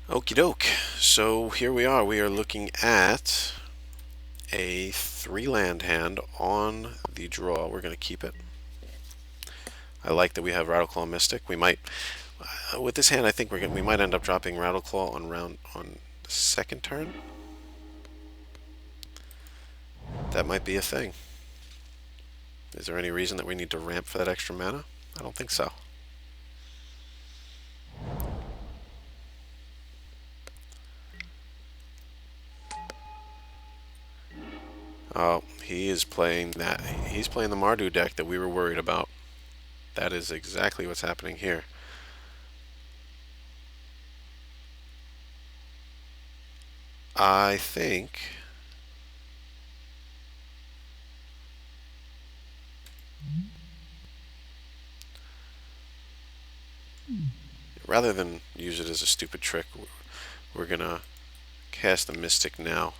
Okie doke. So here we are. We are looking at a 3-land hand on the draw. We're going to keep it. I like that we have Rattleclaw Mystic. We might, with this hand, I think we might end up dropping Rattleclaw on the second turn. That might be a thing. Is there any reason that we need to ramp for that extra mana? I don't think so. Oh, he is playing that. He's playing the Mardu deck that we were worried about. That is exactly what's happening here. I think rather than use it as a stupid trick, we're gonna cast the Mystic now.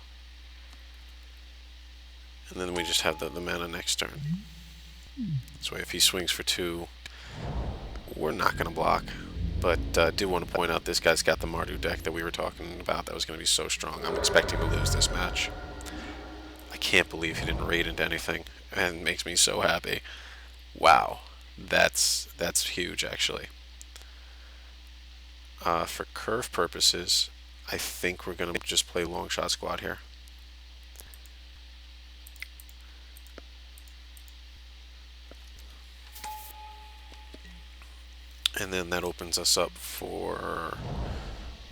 And then we just have the mana next turn. This way if he swings for 2, we're not gonna block. But I do want to point out this guy's got the Mardu deck that we were talking about that was going to be so strong. I'm expecting to lose this match. I can't believe he didn't raid into anything, and it makes me so happy. Wow, that's huge actually. For curve purposes, I think we're going to just play long shot squad here. And then that opens us up for...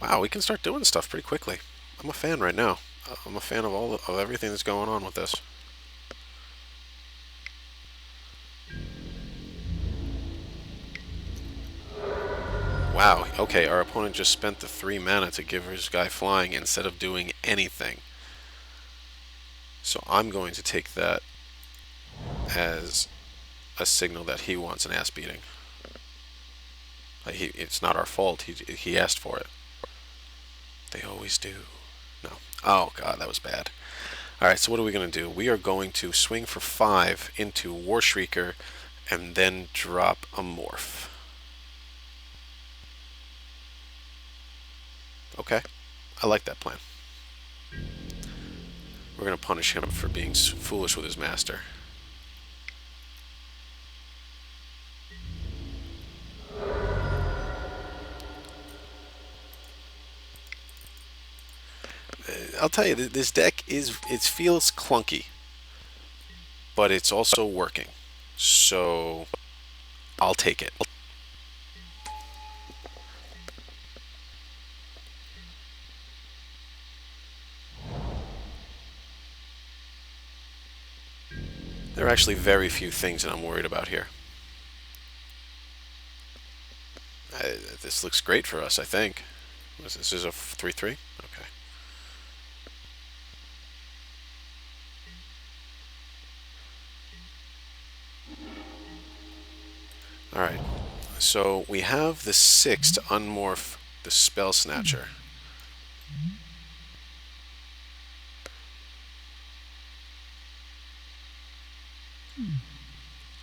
Wow, we can start doing stuff pretty quickly. I'm a fan right now. I'm a fan of everything that's going on with this. Wow, okay, our opponent just spent the 3 mana to give his guy flying instead of doing anything. So I'm going to take that as a signal that he wants an ass beating. It's not our fault, he asked for it. They always do. No. Oh god, that was bad. Alright, so what are we going to do? We are going to swing for 5 into War Shrieker and then drop a Morph. Okay, I like that plan. We're going to punish him for being foolish with his master. I'll tell you, this deck it feels clunky, but it's also working. So I'll take it. There are actually very few things that I'm worried about here. This looks great for us, I think. This is a 3-3? Okay. Alright. So we have the 6 to unmorph the Spell Snatcher.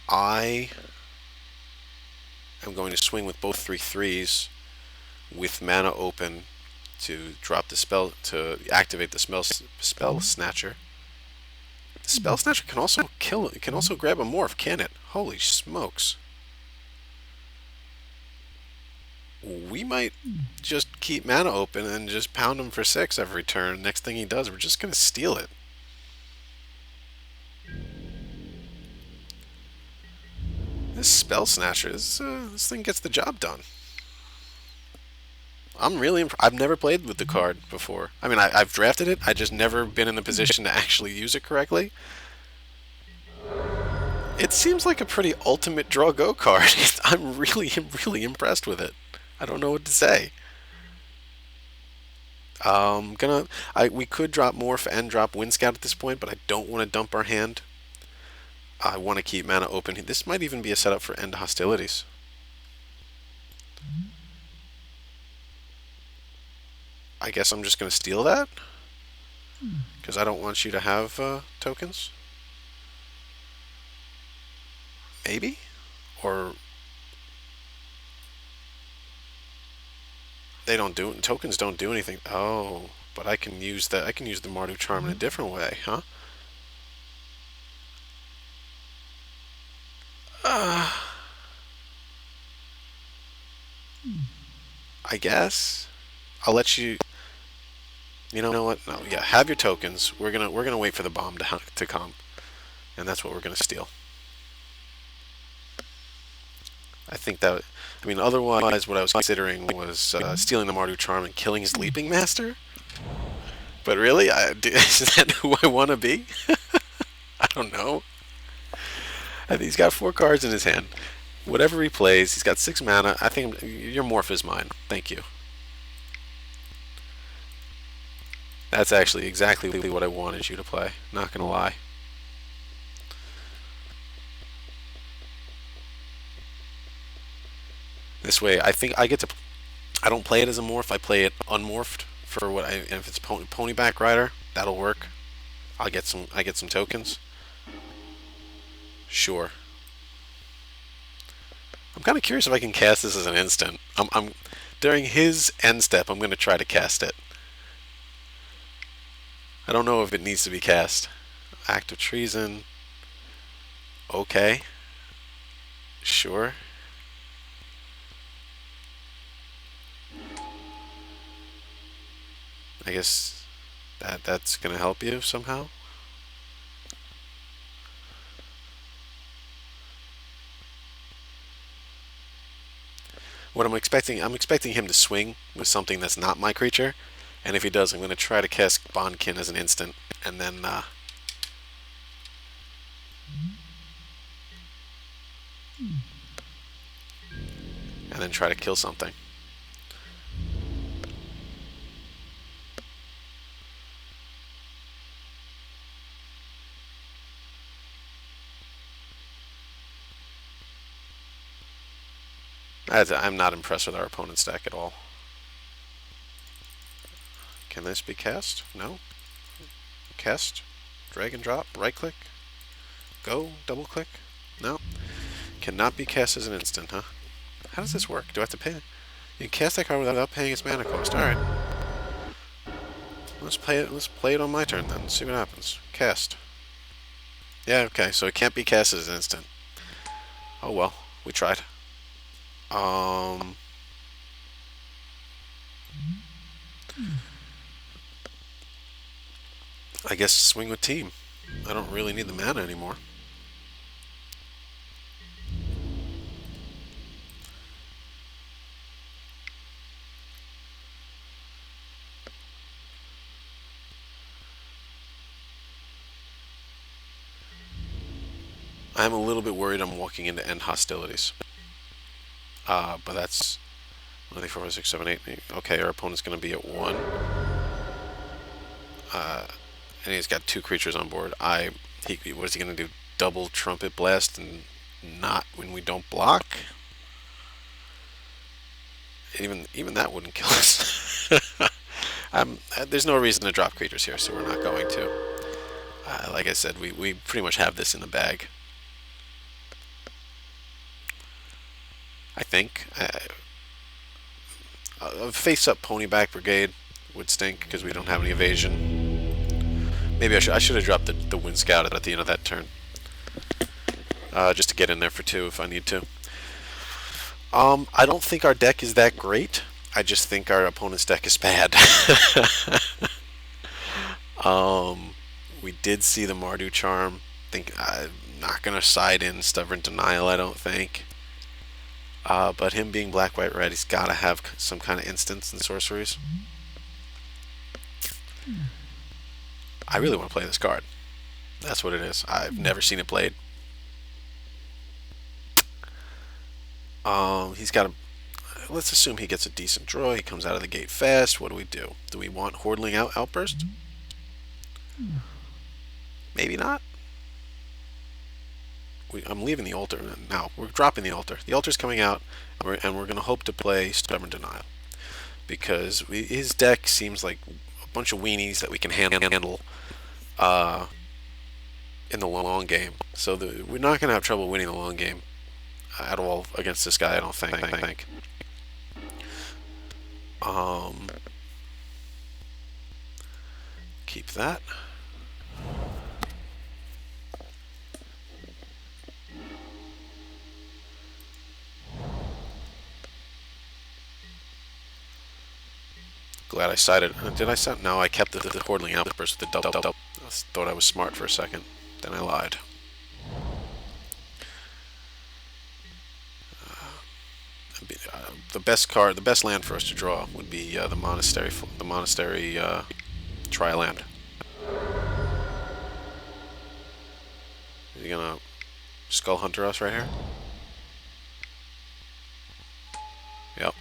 I am going to swing with both 3/3s with mana open to drop the spell to activate the spell snatcher. The spell snatcher can also kill. It can also grab a morph, can it? Holy smokes! We might just keep mana open and just pound him for 6 every turn. Next thing he does, we're just gonna steal it. This spell snatcher, this thing gets the job done. I'm really I've never played with the card before. I mean, I've drafted it. I just never been in the position to actually use it correctly. It seems like a pretty ultimate draw go card. I'm really impressed with it. I don't know what to say. We could drop Morph and drop Wind Scout at this point, but I don't want to dump our hand. I want to keep mana open. This might even be a setup for end hostilities. I guess I'm just going to steal that because I don't want you to have tokens. Maybe, or They don't do tokens don't do anything. Oh, but I can use that. I can use the Mardu charm in a different way, huh? Uh, I guess I'll let you. You know what? No, yeah. Have your tokens. We're gonna wait for the bomb to come, and that's what we're gonna steal. I think that. I mean, otherwise, what I was considering was stealing the Mardu charm and killing his Leaping Master. But really, is that who I want to be? I don't know. I think he's got 4 cards in his hand. Whatever he plays, he's got 6 mana. I think your morph is mine. Thank you. That's actually exactly what I wanted you to play. Not gonna lie. This way, I think I get to. I don't play it as a morph. I play it unmorphed for what I. And if it's pony back rider, that'll work. I'll get some. I get some tokens. Sure. I'm kind of curious if I can cast this as an instant. During his end step. I'm gonna try to cast it. I don't know if it needs to be cast. Act of treason. Okay. Sure. I guess that's gonna help you somehow. What I'm expecting him to swing with something that's not my creature, and if he does, I'm gonna try to cast Bondkin as an instant, and then try to kill something. I'm not impressed with our opponent's deck at all. Can this be cast? No. Cast. Drag and drop. Right click. Go. Double click. No. Cannot be cast as an instant, huh? How does this work? Do I have to pay? You can cast that card without paying its mana cost. Alright. Let's play it. Let's play it on my turn then. See what happens. Cast. Yeah, okay. So it can't be cast as an instant. Oh well. We tried. I guess swing with team. I don't really need the mana anymore. I'm a little bit worried I'm walking into end hostilities. But that's 1, 2, 3, 4, 5, 6, 7, 8. Okay, our opponent's going to be at 1. And he's got 2 creatures on board. What is he going to do? Double Trumpet Blast and not when we don't block? Even that wouldn't kill us. There's no reason to drop creatures here, so we're not going to. Like I said, we pretty much have this in the bag. I think. A face-up Ponyback Brigade would stink because we don't have any evasion. Maybe I should have dropped the Wind Scout at the end of that turn. Just to get in there for 2 if I need to. I don't think our deck is that great. I just think our opponent's deck is bad. We did see the Mardu charm. I'm not gonna side in Stubborn Denial. I don't think. But him being black, white, red, he's got to have some kind of instants and sorceries. I really want to play this card. That's what it is. I've never seen it played. He's got a. Let's assume he gets a decent draw. He comes out of the gate fast. What do? Do we want Hordling Outburst? Maybe not. I'm leaving the altar now. We're dropping the altar. The altar's coming out, and we're going to hope to play Stubborn Denial. Because his deck seems like a bunch of weenies that we can handle in the long game. So we're not going to have trouble winning the long game at all against this guy, I don't think. Um, keep that. Glad I cited. Did I cite? No, I kept the Hordling Outburst with the double. I thought I was smart for a second. Then I lied. The best card, the best land for us to draw would be the monastery. The monastery tri-land. Are you gonna Skull Hunter us right here? Yep.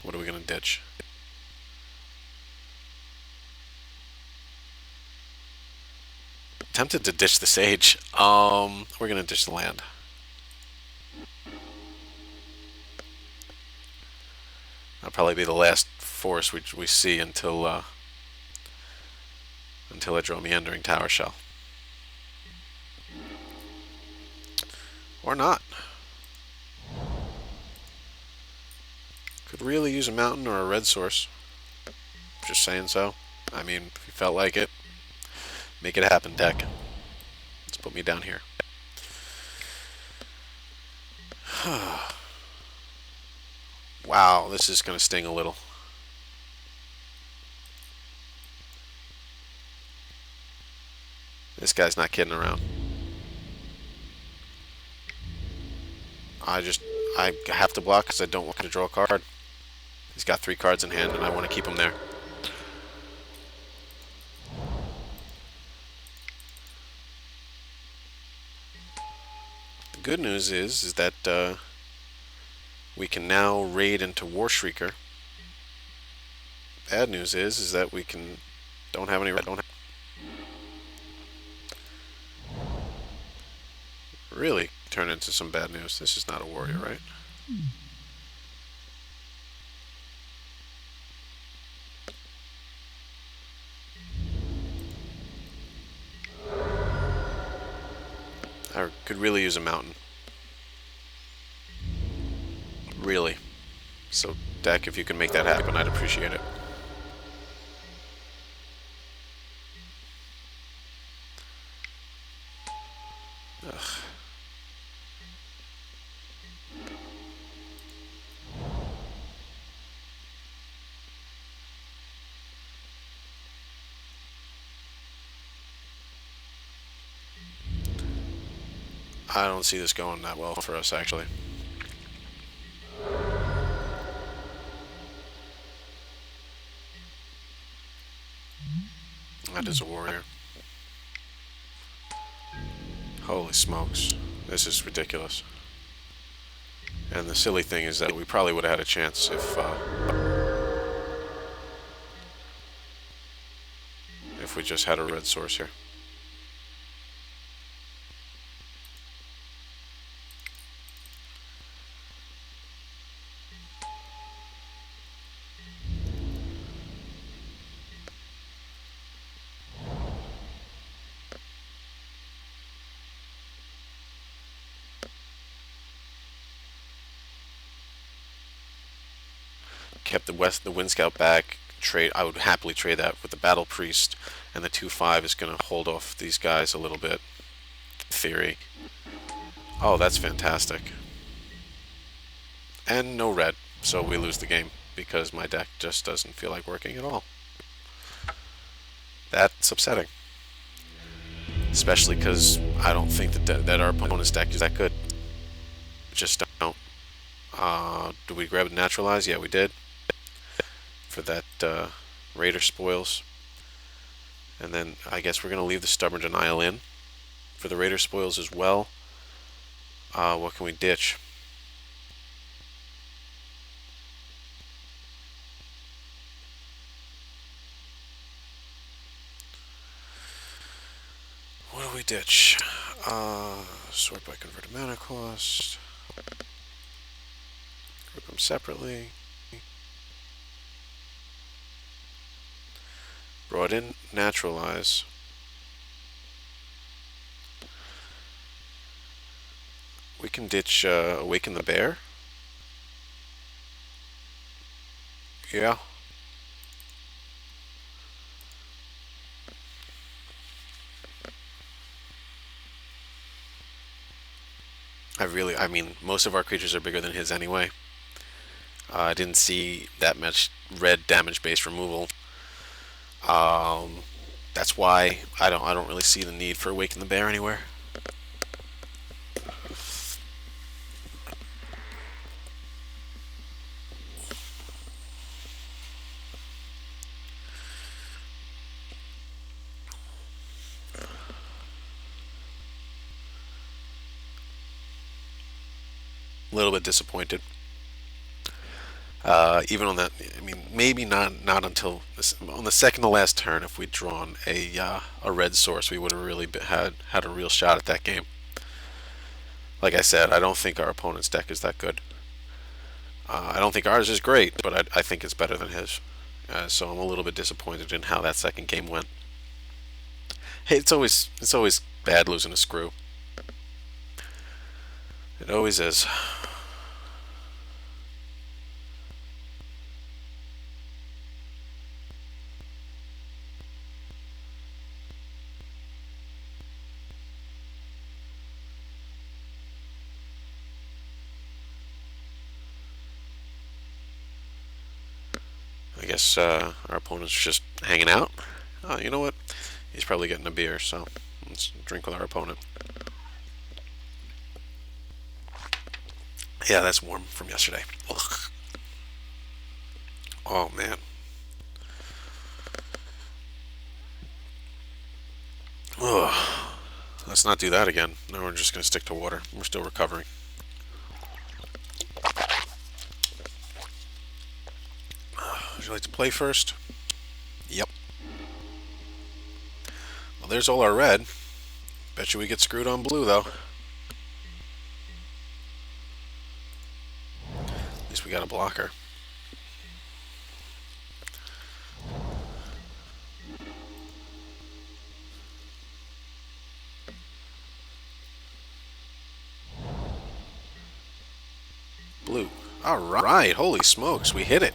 What are we gonna ditch? Tempted to ditch the Sage. We're gonna ditch the land. That'll probably be the last force we see until I draw Meandering Tower Shell. Or not. Could really use a mountain or a red source. Just saying so. I mean, if you felt like it, make it happen, deck. Let's put me down here. Wow, this is going to sting a little. This guy's not kidding around. I have to block because I don't want to draw a card. He's got 3 cards in hand and I want to keep him there. The good news is that we can now raid into War Shrieker. Bad news is that we don't have any red. Really turn into some bad news. This is not a warrior, right? I could really use a mountain. Really. So, deck, if you can make that happen, I'd appreciate it. Ugh. I don't see this going that well for us, actually. That is a warrior. Holy smokes. This is ridiculous. And the silly thing is that we probably would have had a chance if we just had a red source here. Kept the Wind Scout back. Trade. I would happily trade that with the Battle Priest, and the 2/5 is going to hold off these guys a little bit. Theory. Oh, that's fantastic. And no red, so we lose the game because my deck just doesn't feel like working at all. That's upsetting, especially because I don't think that our opponent's deck is that good. Just don't. Do we grab Naturalize? Yeah, we did. For that Raider Spoils. And then I guess we're going to leave the Stubborn Denial in for the Raider Spoils as well. What can we ditch? What do we ditch? Sort by converted mana cost. Group them separately. Brought in Naturalize. We can ditch Awaken the Bear. Yeah. I mean, most of our creatures are bigger than his anyway. I didn't see that much red damage-based removal. That's why I don't really see the need for Awaken the Bear anywhere. A little bit disappointed. Even on that, I mean, maybe not until on the second to last turn. If we'd drawn a red source, we would have really had a real shot at that game. Like I said, I don't think our opponent's deck is that good. I don't think ours is great, but I think it's better than his. So I'm a little bit disappointed in how that second game went. Hey, it's always bad losing a screw. It always is. I guess our opponent's just hanging out. You know what? He's probably getting a beer, so let's drink with our opponent. Yeah, that's warm from yesterday. Ugh. Oh man. Ugh. Let's not do that again. No, we're just gonna stick to water. We're still recovering. Would you like to play first? Yep. Well, there's all our red. Bet you we get screwed on blue though. At least we got a blocker. Blue. All right. Holy smokes, we hit it.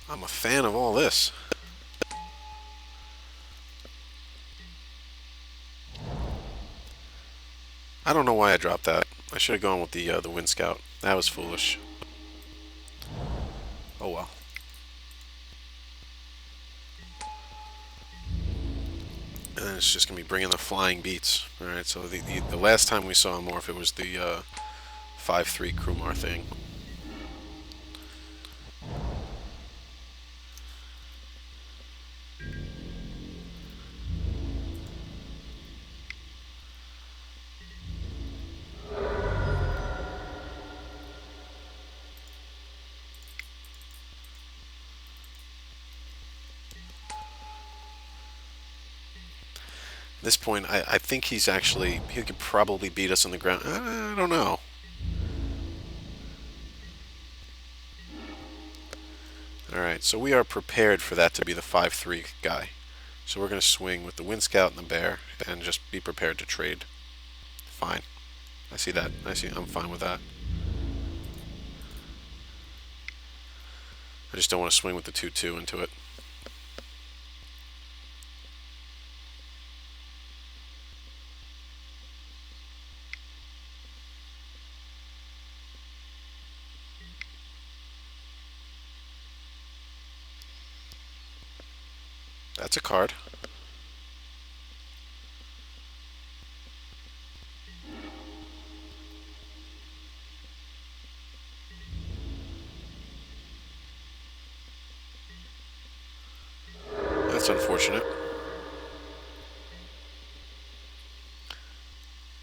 I'm a fan of all this. I don't know why I dropped that. I should have gone with the Wind Scout. That was foolish. Oh well. And then it's just gonna be bringing the flying beats. All right. So the last time we saw him morph, it was the 5/3 Krumar thing. At this point, I think he could probably beat us on the ground. I don't know. Alright, so we are prepared for that to be the 5/3 guy. So we're going to swing with the Wind Scout and the Bear and just be prepared to trade. Fine. I see that. I'm fine with that. I just don't want to swing with the 2/2 into it. That's a card. That's unfortunate.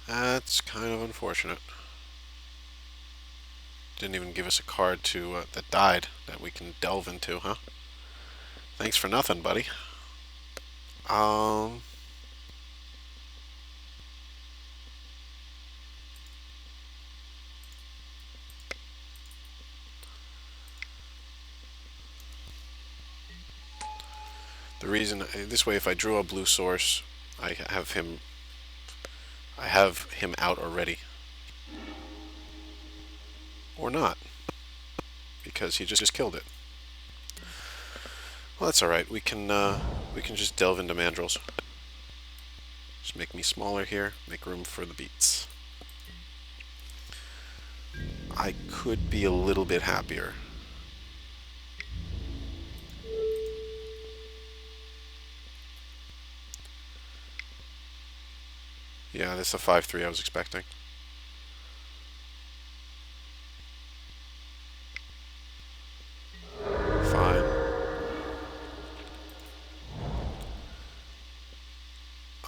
That's kind of unfortunate. Didn't even give us a card that died that we can delve into, huh? Thanks for nothing, buddy. Um, the reason this way, if I drew a blue source, I have him out already, or not, because he just killed it. Well, that's all right. We can just delve into mandrels. Just make me smaller here. Make room for the beats. I could be a little bit happier. Yeah, that's a 5-3 I was expecting. Fine.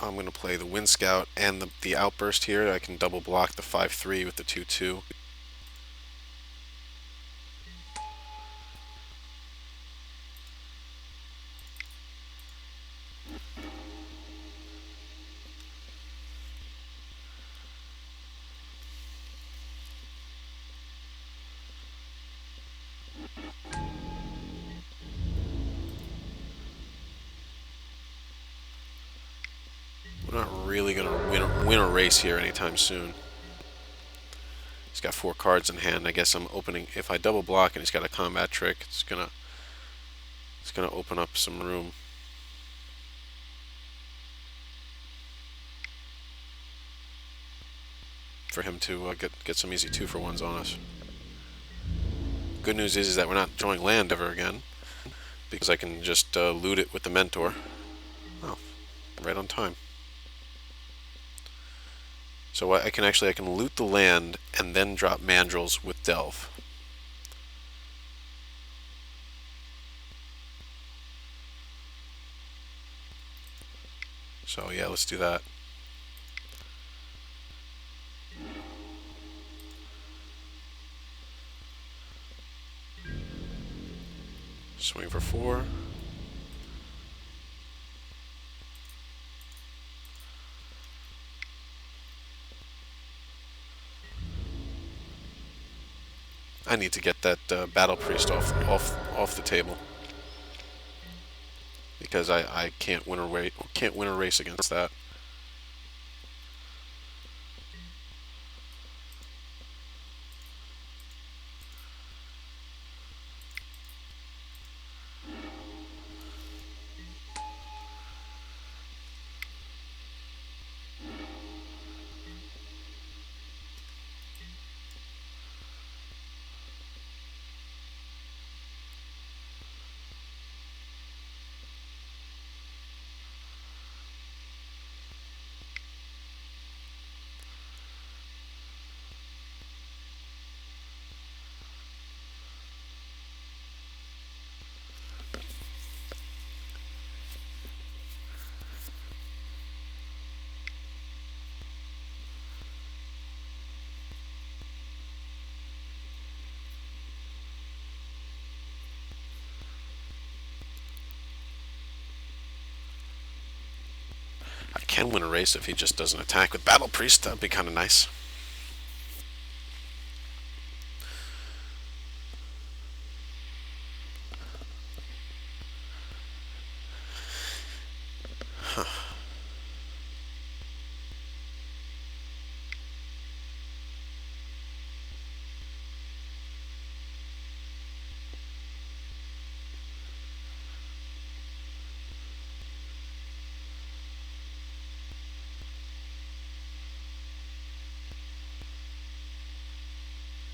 I'm going to play the Wind Scout and the Outburst here. I can double block the 5-3 with the 2-2. We're not really going to win a race here anytime soon. He's got 4 cards in hand. I guess I'm opening. If I double block and he's got a combat trick, it's gonna open up some room for him to get some easy 2-for-1s on us. Good news is that we're not drawing land ever again, because I can just loot it with the Mentor. Oh, right on time. So I can loot the land and then drop mandrels with Delve. So yeah, let's do that. Swing for 4. I need to get that Battle Priest off the table, because I can't win a race against that. I can win a race if he just doesn't attack with Battle Priest. That'd be kind of nice.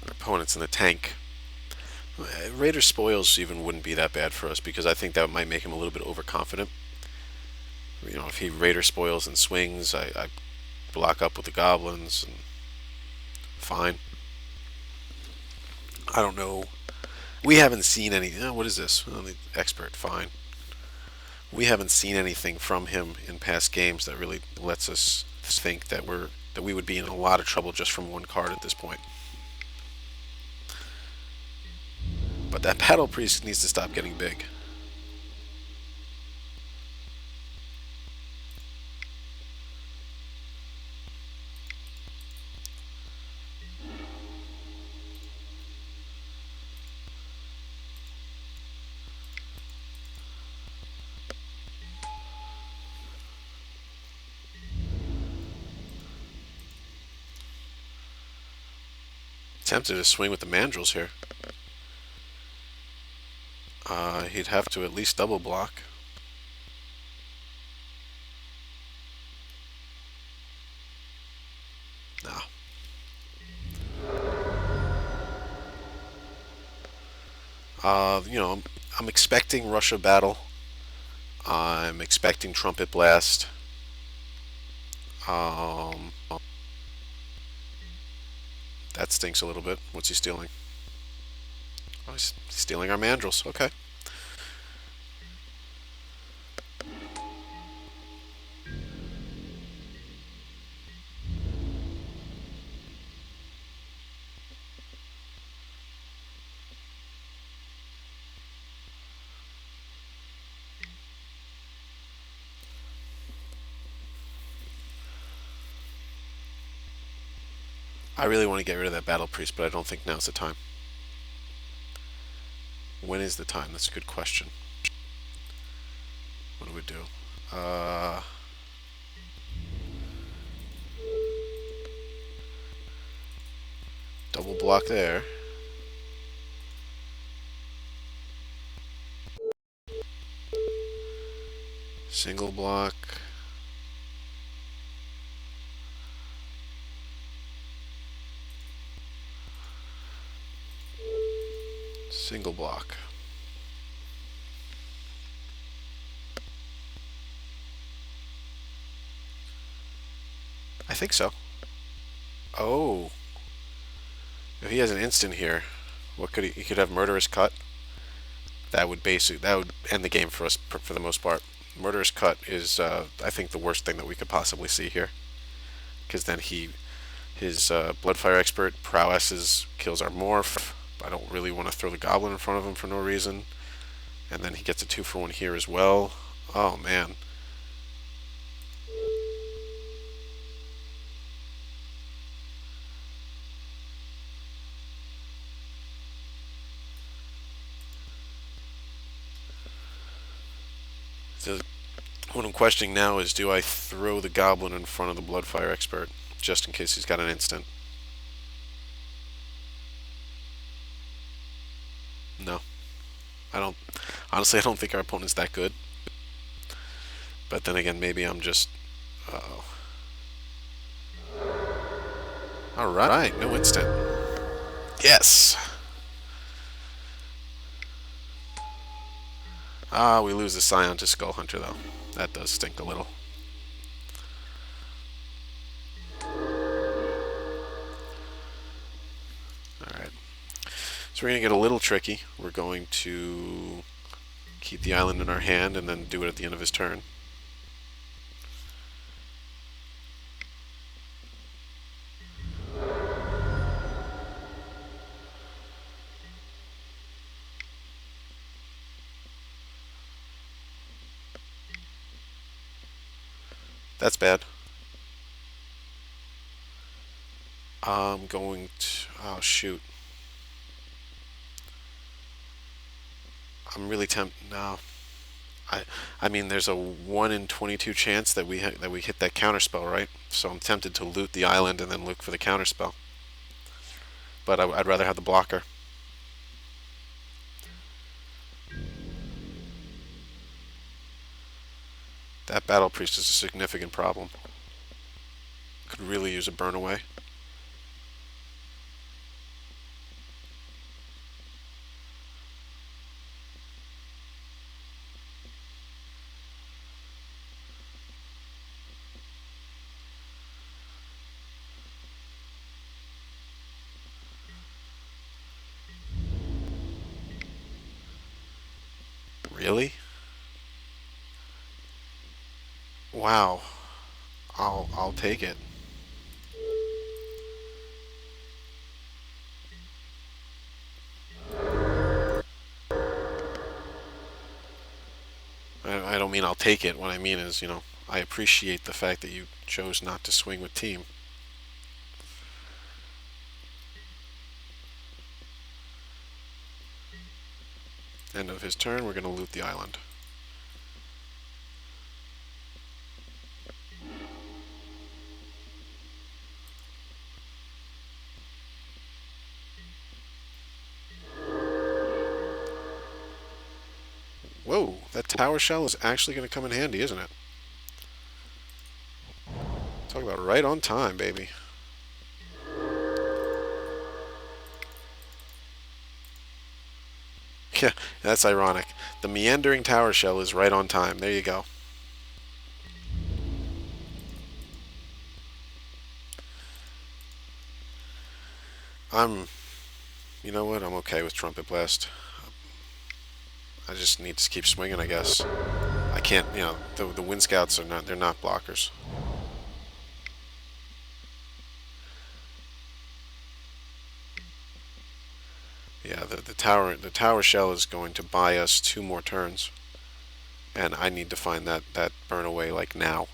Opponents in the tank. Raider Spoils even wouldn't be that bad for us, because I think that might make him a little bit overconfident. You know, if he Raider Spoils and swings, I block up with the Goblins, and fine. I don't know. We haven't seen any. What is this? Oh, the expert. Fine. We haven't seen anything from him in past games that really lets us think that we would be in a lot of trouble just from one card at this point. But that Battle Priest needs to stop getting big. Tempted to swing with the mandrels here. He'd have to at least double block. No. I'm expecting Russia Battle. I'm expecting Trumpet Blast. Um, that stinks a little bit. What's he stealing? Oh, he's stealing our mandrels. Okay. I really want to get rid of that Battle Priest, but I don't think now's the time. When is the time? That's a good question. What do we do? Double block there. Single block. Single block. I think so. Oh. If he has an instant here, what could he could have Murderous Cut. That would end the game for us for the most part. Murderous Cut is I think the worst thing that we could possibly see here, because then his Bloodfire Expert prowesses kills our morph. I don't really want to throw the Goblin in front of him for no reason, and then he gets a 2-for-1 here as well. Oh man. So what I'm questioning now is, do I throw the Goblin in front of the Bloodfire Expert just in case he's got an instant? No, I don't. Honestly, I don't think our opponent's that good. But then again, maybe I'm just. Uh-oh. All right, no instant. Yes. Ah, we lose the Scion to Skull Hunter though. That does stink a little. All right. So we're gonna get a little tricky. We're going to keep the island in our hand and then do it at the end of his turn. That's bad. I'm going to. Oh, shoot. I'm really tempted. No. I mean, there's a 1 in 22 chance that that we hit that counterspell, right? So I'm tempted to loot the island and then look for the counterspell. But I'd rather have the blocker. That Battle Priest is a significant problem. Could really use a burn away. Really? Wow. I'll take it. I don't mean I'll take it. What I mean is, I appreciate the fact that you chose not to swing with team. End of his turn, we're going to loot the island. Whoa, that tower shell is actually going to come in handy, isn't it? Talk about right on time, baby. Yeah, that's ironic. The meandering tower shell is right on time. There you go. I'm, you know what? I'm okay with Trumpet Blast. I just need to keep swinging, I guess. I can't, the Wind Scouts are not, they're not blockers. Yeah, the tower shell is going to buy us 2 more turns, and I need to find that burn away like now.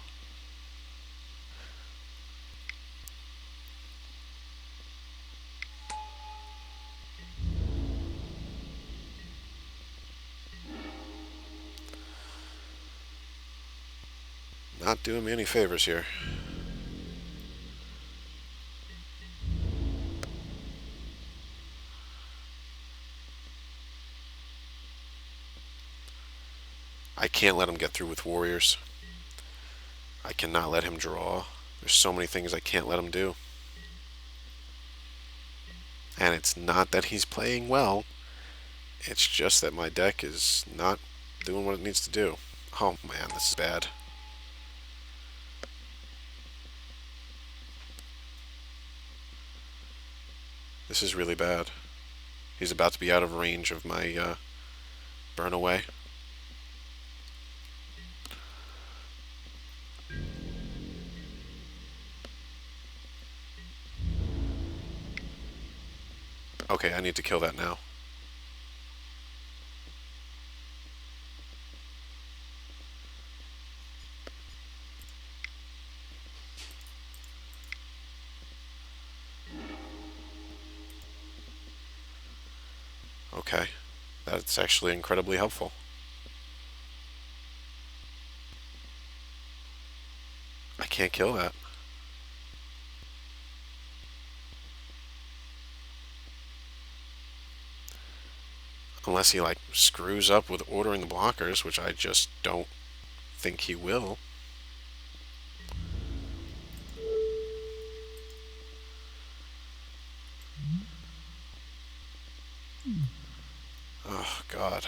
Not doing me any favors here. I can't let him get through with warriors. I cannot let him draw. There's so many things I can't let him do. And it's not that he's playing well. It's just that my deck is not doing what it needs to do. Oh man, this is bad. This is really bad. He's about to be out of range of my burn away. Okay, I need to kill that now. Okay, that's actually incredibly helpful. I can't kill that. Unless he, like, screws up with ordering the blockers, which I just don't think he will. Oh, God.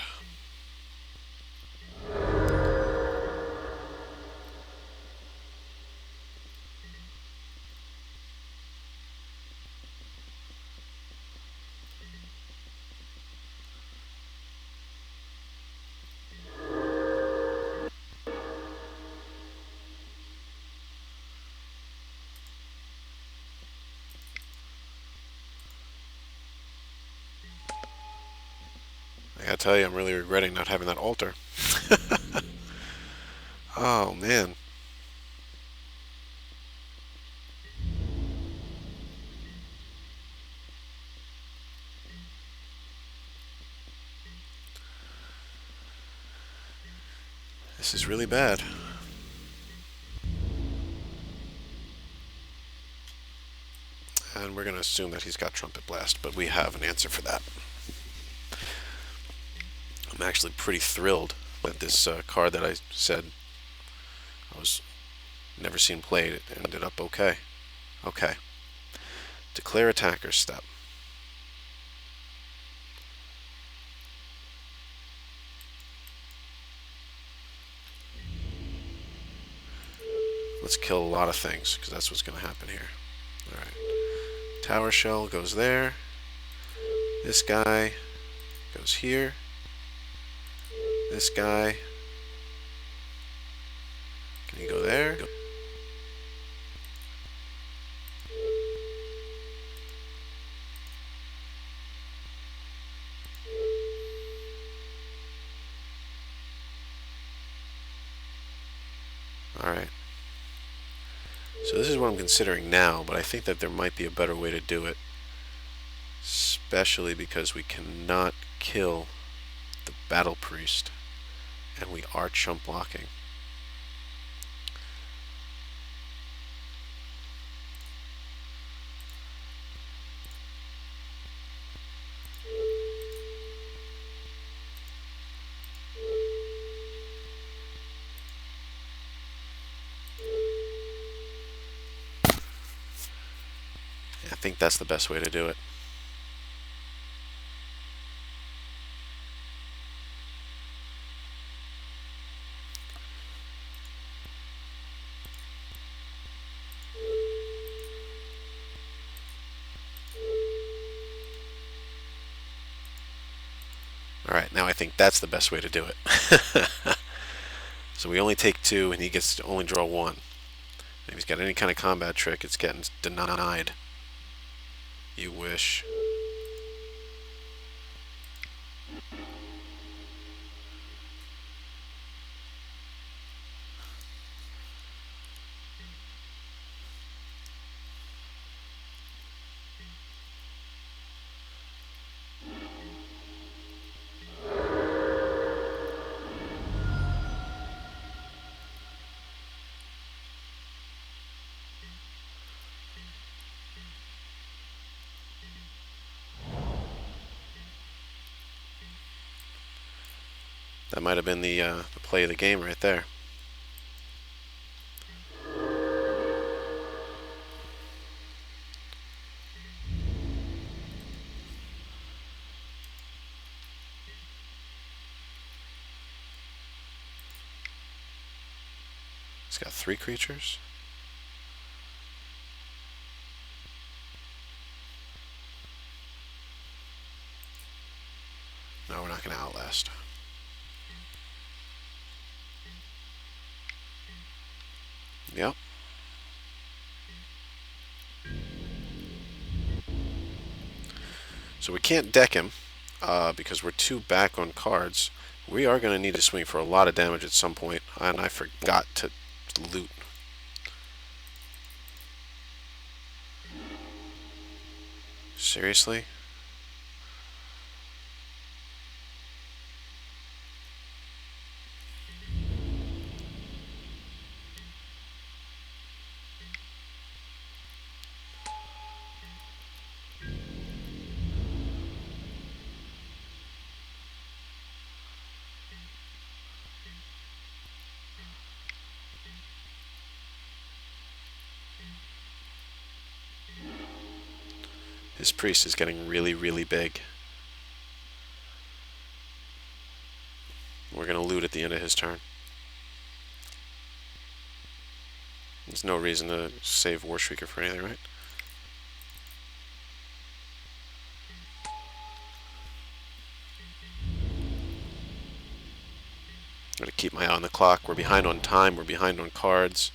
I gotta tell you, I'm really regretting not having that altar. Oh, man. This is really bad. And we're going to assume that he's got Trumpet Blast, but we have an answer for that. I'm actually pretty thrilled that this card that I said I was never seen played it ended up okay. Okay. Declare attacker's step. Let's kill a lot of things, because that's what's going to happen here. Alright. Tower shell goes there. This guy goes here. This guy. Can you go there? Alright. So this is what I'm considering now, but I think that there might be a better way to do it. Especially because we cannot kill the Battle Priest. And we are chump blocking. think that's the best way to do it. Alright, now I think that's the best way to do it. So we only take 2, and he gets to only draw 1. If he's got any kind of combat trick, it's getting denied. You wish. That might have been the play of the game right there. He's got 3 creatures. No, we're not going to outlast. Yep. So we can't deck him because we're 2 back on cards. We are going to need to swing for a lot of damage at some point, and I forgot to loot. Seriously? His priest is getting really, really big. We're going to loot at the end of his turn. There's no reason to save Warshrieker for anything, right? I'm going to keep my eye on the clock. We're behind on time. We're behind on cards.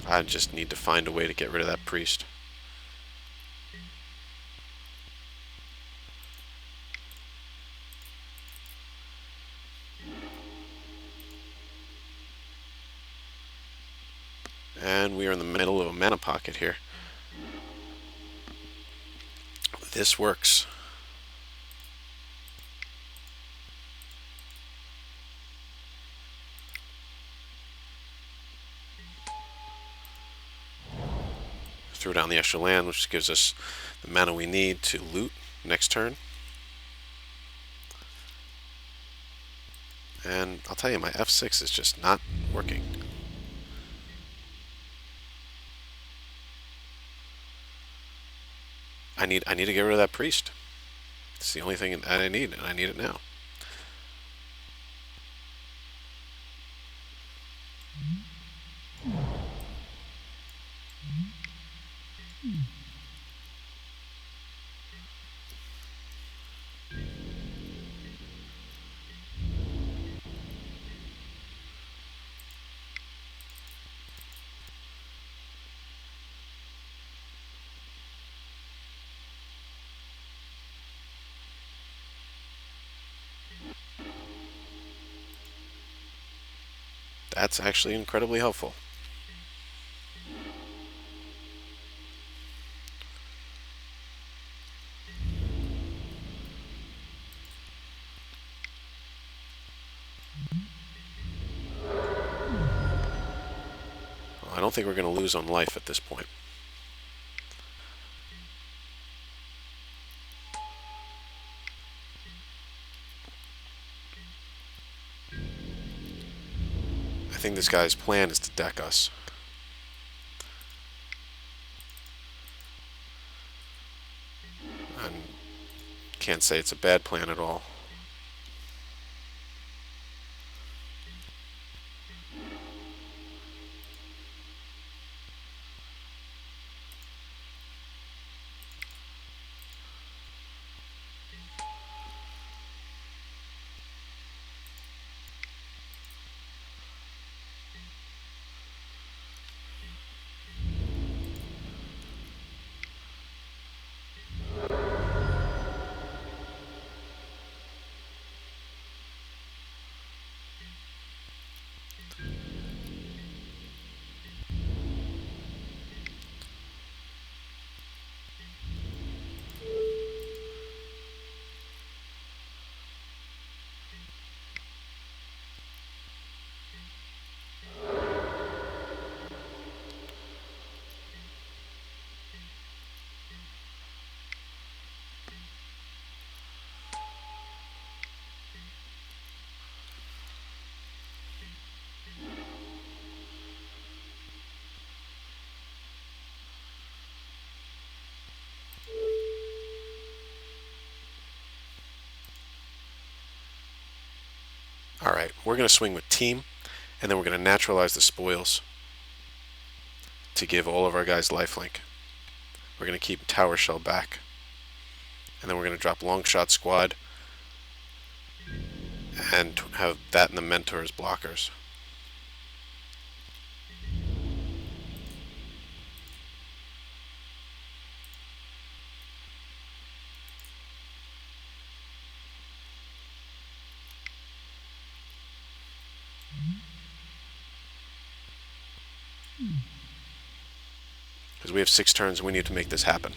I just need to find a way to get rid of that priest. And we are in the middle of a mana pocket here. This works. Throw down the extra land, which gives us the mana we need to loot next turn. And I'll tell you, my F6 is just not working. I need to get rid of that priest. It's the only thing that I need, and I need it now. That's actually incredibly helpful. Well, I don't think we're going to lose on life at this point. I think this guy's plan is to deck us. Can't say it's a bad plan at all. Alright, we're going to swing with team, and then we're going to naturalize the spoils to give all of our guys lifelink. We're going to keep Tower Shell back. And then we're going to drop Long Shot Squad and have that and the Mentor as blockers. Because we have 6 turns and we need to make this happen.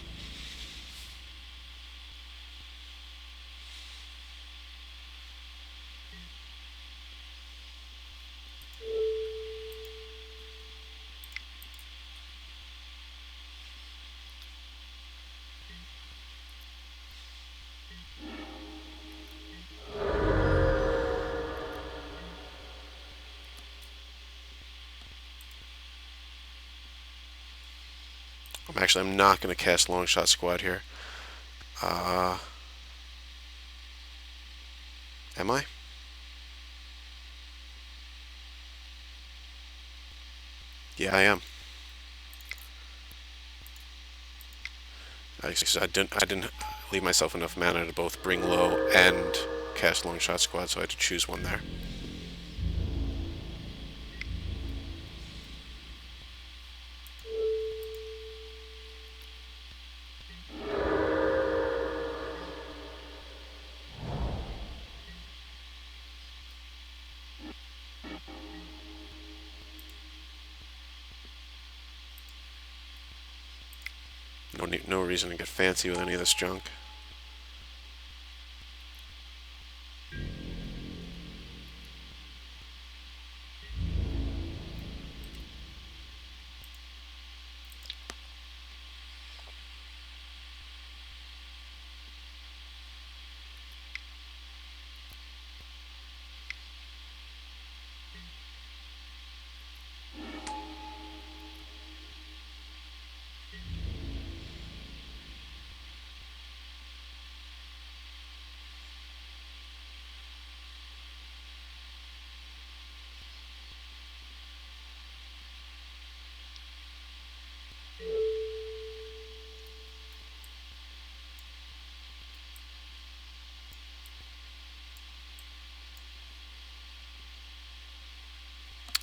I'm not going to cast Long Shot Squad here. Am I? Yeah, I am. I didn't leave myself enough mana to both bring low and cast Long Shot Squad, so I had to choose one there. No reason to get fancy with any of this junk.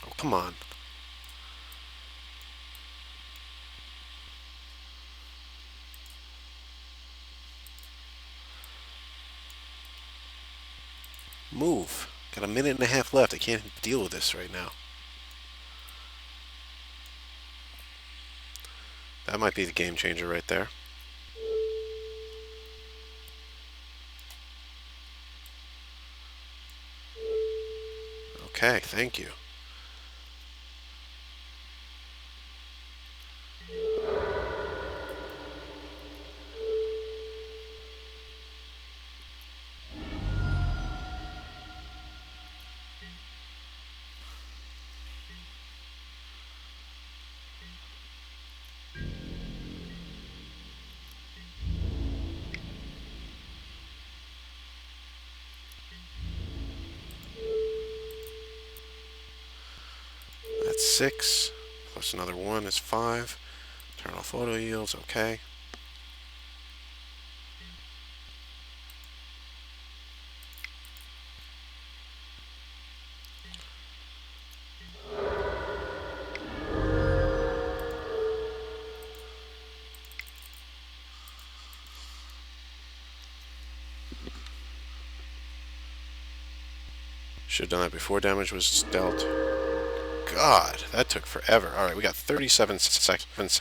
Oh, come on. Move. Got a minute and a half left. I can't deal with this right now. That might be the game changer right there. Okay, thank you. 6, plus another 1 is 5. Turn off auto yields, okay. Should have done that before damage was dealt. God, that took forever. Alright, we got 37 seconds.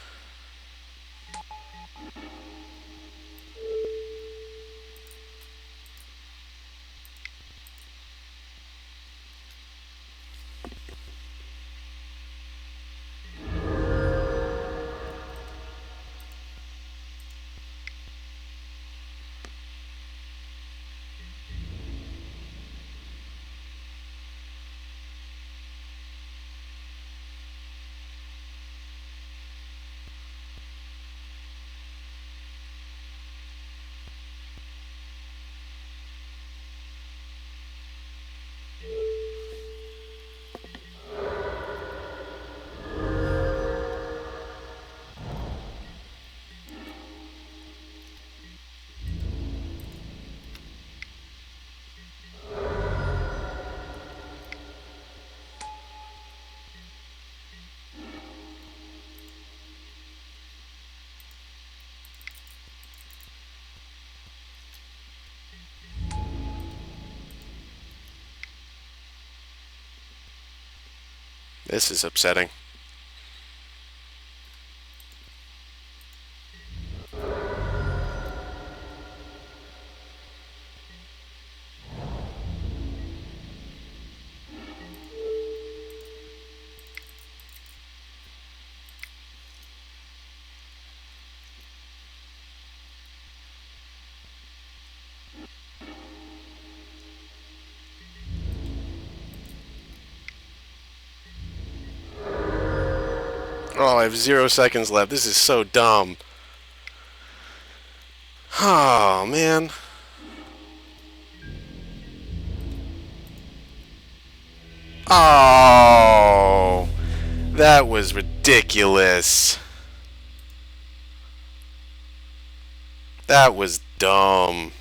This is upsetting. Oh, I have 0 seconds left. This is so dumb. Oh, man. Oh, that was ridiculous. That was dumb.